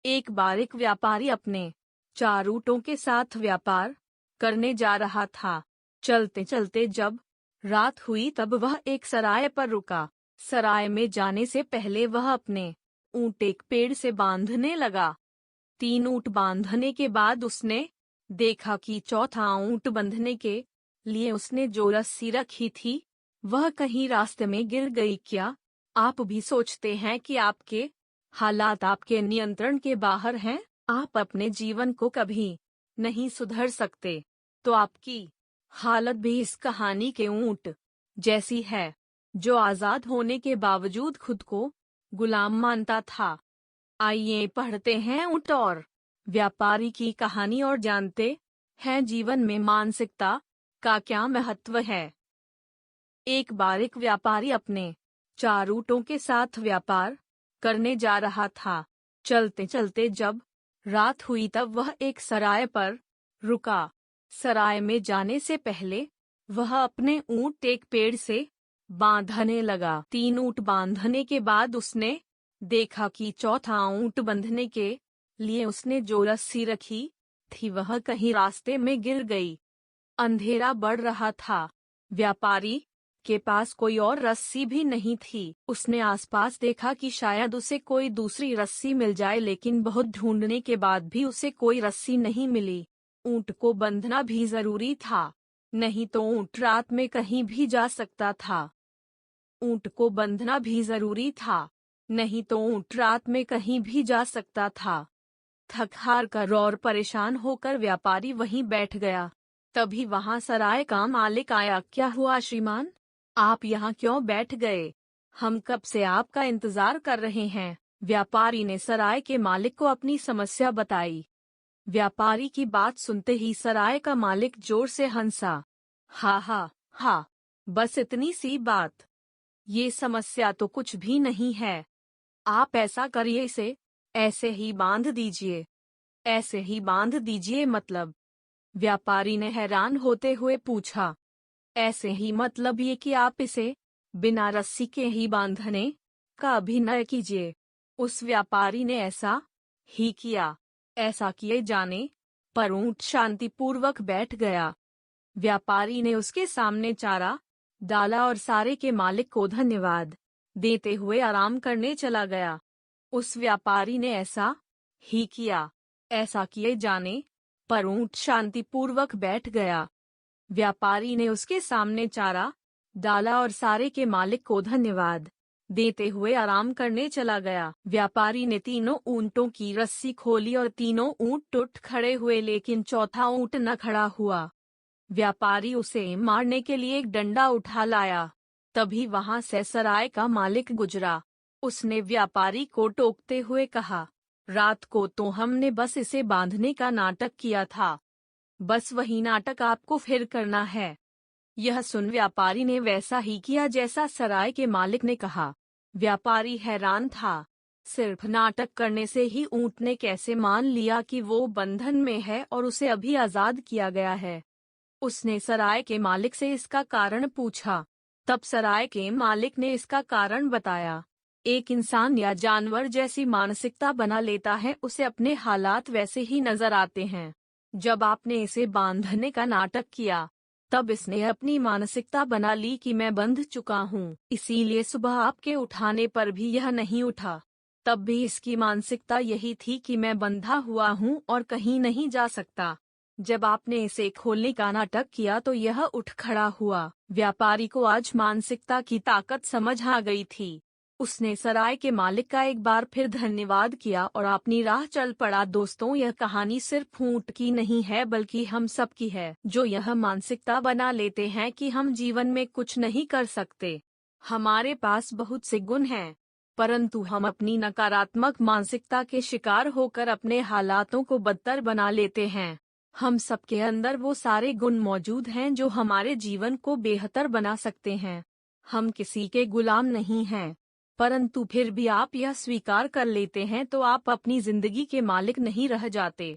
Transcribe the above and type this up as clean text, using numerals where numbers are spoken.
एक बार एक व्यापारी अपने 4 ऊँटों के साथ व्यापार करने जा रहा था। चलते चलते जब रात हुई तब वह एक सराय पर रुका। सराय में जाने से पहले वह अपने ऊँट एक पेड़ से बांधने लगा। 3 ऊँट बांधने के बाद उसने देखा कि चौथा ऊँट बंधने के लिए उसने जो रस्सी रखी थी वह कहीं रास्ते में गिर गई क्या? आप भी सोचते हैं कि आपके हालात आपके नियंत्रण के बाहर हैं? आप अपने जीवन को कभी नहीं सुधर सकते, तो आपकी हालत भी इस कहानी के ऊँट जैसी है, जो आजाद होने के बावजूद खुद को गुलाम मानता था। आइए पढ़ते हैं ऊँट और व्यापारी की कहानी और जानते हैं जीवन में मानसिकता का क्या महत्व है। एक बार एक व्यापारी अपने 4 ऊँटों के साथ व्यापार करने जा रहा था। चलते चलते जब रात हुई तब वह एक सराय पर रुका। सराय में जाने से पहले वह अपने ऊँट एक पेड़ से बांधने लगा। 3 ऊँट बांधने के बाद उसने देखा कि चौथा ऊँट बंधने के लिए उसने जो रस्सी रखी थी वह कहीं रास्ते में गिर गई। अंधेरा बढ़ रहा था। व्यापारी के पास कोई और रस्सी भी नहीं थी। उसने आसपास देखा कि शायद उसे कोई दूसरी रस्सी मिल जाए, लेकिन बहुत ढूंढने के बाद भी उसे कोई रस्सी नहीं मिली। ऊँट को बंधना भी जरूरी था, नहीं तो ऊँट रात में कहीं भी जा सकता था। ऊँट को बंधना भी जरूरी था, नहीं तो ऊँट रात में कहीं भी जा सकता था। थक हार कर और परेशान होकर व्यापारी वहीं बैठ गया। तभी वहां सराय का मालिक आया। क्या हुआ श्रीमान, आप यहाँ क्यों बैठ गए? हम कब से आपका इंतजार कर रहे हैं। व्यापारी ने सराय के मालिक को अपनी समस्या बताई। व्यापारी की बात सुनते ही सराय का मालिक जोर से हंसा। हा हा हा, बस इतनी सी बात, ये समस्या तो कुछ भी नहीं है। आप ऐसा करिए, इसे ऐसे ही बांध दीजिए। ऐसे ही बांध दीजिए मतलब? व्यापारी ने हैरान होते हुए पूछा। ऐसे ही मतलब ये कि आप इसे बिना रस्सी के ही बांधने का अभिनय कीजिए। उस व्यापारी ने ऐसा ही किया। ऐसा किए जाने पर ऊँट शांतिपूर्वक बैठ गया। व्यापारी ने उसके सामने चारा डाला और सारे के मालिक को धन्यवाद देते हुए आराम करने चला गया। उस व्यापारी ने ऐसा ही किया। ऐसा किए जाने पर ऊँट शांतिपूर्वक बैठ गया। व्यापारी ने उसके सामने चारा डाला और सारे के मालिक को धन्यवाद देते हुए आराम करने चला गया। व्यापारी ने तीनों ऊँटों की रस्सी खोली और तीनों ऊँट उठ खड़े हुए, लेकिन चौथा ऊँट न खड़ा हुआ। व्यापारी उसे मारने के लिए एक डंडा उठा लाया। तभी वहां से सराय का मालिक गुजरा। उसने व्यापारी को टोकते हुए कहा, रात को तो हमने बस इसे बांधने का नाटक किया था, बस वही नाटक आपको फिर करना है। यह सुन व्यापारी ने वैसा ही किया जैसा सराय के मालिक ने कहा। व्यापारी हैरान था। सिर्फ नाटक करने से ही ऊँट ने कैसे मान लिया कि वो बंधन में है और उसे अभी आजाद किया गया है। उसने सराय के मालिक से इसका कारण पूछा। तब सराय के मालिक ने इसका कारण बताया। एक इंसान या जानवर जैसी मानसिकता बना लेता है, उसे अपने हालात वैसे ही नजर आते हैं। जब आपने इसे बांधने का नाटक किया, तब इसने अपनी मानसिकता बना ली कि मैं बंध चुका हूँ, इसीलिए सुबह आपके उठाने पर भी यह नहीं उठा। तब भी इसकी मानसिकता यही थी कि मैं बंधा हुआ हूँ और कहीं नहीं जा सकता। जब आपने इसे खोलने का नाटक किया तो यह उठ खड़ा हुआ। व्यापारी को आज मानसिकता की ताकत समझ आ गई थी। उसने सराय के मालिक का एक बार फिर धन्यवाद किया और अपनी राह चल पड़ा। दोस्तों, यह कहानी सिर्फ ऊँट की नहीं है, बल्कि हम सब की है, जो यह मानसिकता बना लेते हैं कि हम जीवन में कुछ नहीं कर सकते। हमारे पास बहुत से गुण हैं, परंतु हम अपनी नकारात्मक मानसिकता के शिकार होकर अपने हालातों को बदतर बना लेते हैं। हम सबके अंदर वो सारे गुण मौजूद हैं जो हमारे जीवन को बेहतर बना सकते हैं। हम किसी के गुलाम नहीं हैं, परंतु फिर भी आप यह स्वीकार कर लेते हैं तो आप अपनी जिंदगी के मालिक नहीं रह जाते।